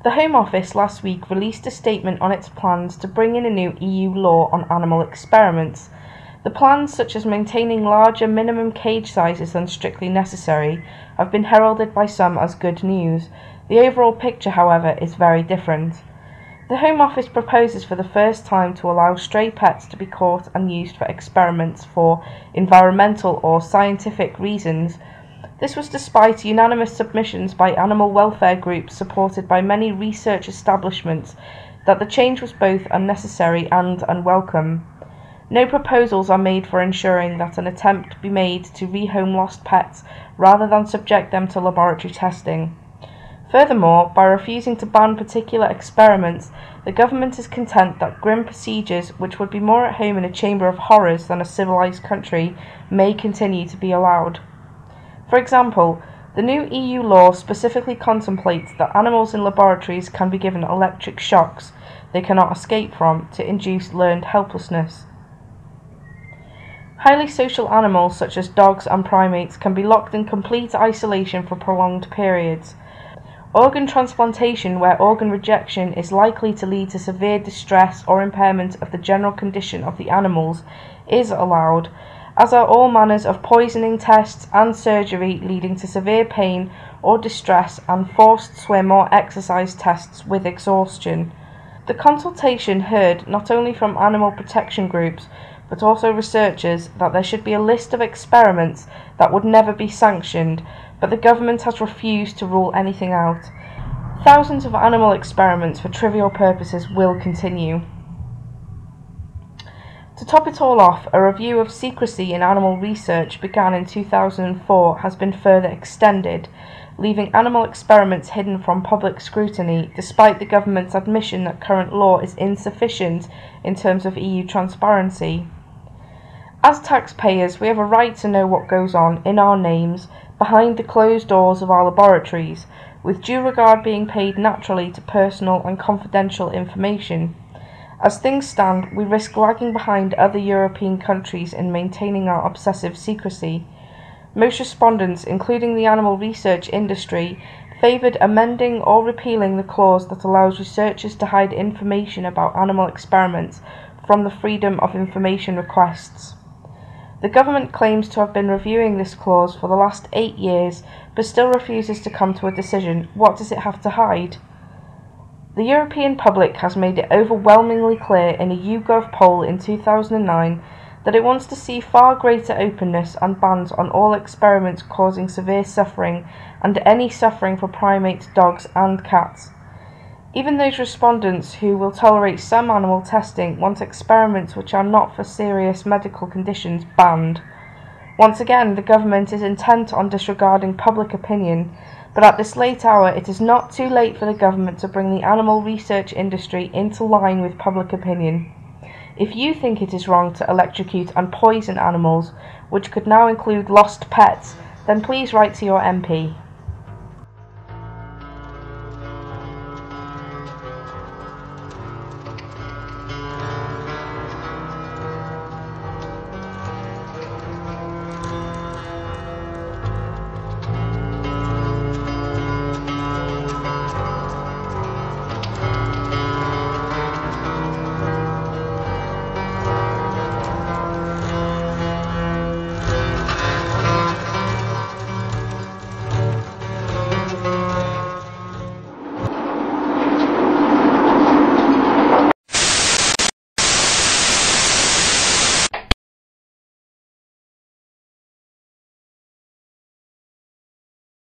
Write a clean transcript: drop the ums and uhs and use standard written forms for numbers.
The Home Office last week released a statement on its plans to bring in a new EU law on animal experiments. The plans, such as maintaining larger minimum cage sizes than strictly necessary, have been heralded by some as good news. The overall picture, however, is very different. The Home Office proposes for the first time to allow stray pets to be caught and used for experiments for environmental or scientific reasons. This was despite unanimous submissions by animal welfare groups supported by many research establishments that the change was both unnecessary and unwelcome. No proposals are made for ensuring that an attempt be made to rehome lost pets rather than subject them to laboratory testing. Furthermore, by refusing to ban particular experiments, the government is content that grim procedures, which would be more at home in a chamber of horrors than a civilized country, may continue to be allowed. For example, the new EU law specifically contemplates that animals in laboratories can be given electric shocks they cannot escape from to induce learned helplessness. Highly social animals such as dogs and primates can be locked in complete isolation for prolonged periods. Organ transplantation, where organ rejection is likely to lead to severe distress or impairment of the general condition of the animals, is allowed, as are all manners of poisoning tests and surgery leading to severe pain or distress and forced swim or exercise tests with exhaustion. The consultation heard not only from animal protection groups but also researchers that there should be a list of experiments that would never be sanctioned, but the government has refused to rule anything out. Thousands of animal experiments for trivial purposes will continue. To top it all off, a review of secrecy in animal research began in 2004 has been further extended, leaving animal experiments hidden from public scrutiny, despite the government's admission that current law is insufficient in terms of EU transparency. As taxpayers, we have a right to know what goes on in our names behind the closed doors of our laboratories, with due regard being paid naturally to personal and confidential information. As things stand, we risk lagging behind other European countries in maintaining our obsessive secrecy. Most respondents, including the animal research industry, favoured amending or repealing the clause that allows researchers to hide information about animal experiments from the Freedom of Information requests. The government claims to have been reviewing this clause for the last 8 years, but still refuses to come to a decision. What does it have to hide? The European public has made it overwhelmingly clear in a YouGov poll in 2009 that it wants to see far greater openness and bans on all experiments causing severe suffering and any suffering for primates, dogs and cats. Even those respondents who will tolerate some animal testing want experiments which are not for serious medical conditions banned. Once again, the government is intent on disregarding public opinion, but at this late hour it is not too late for the government to bring the animal research industry into line with public opinion. If you think it is wrong to electrocute and poison animals, which could now include lost pets, then please write to your MP.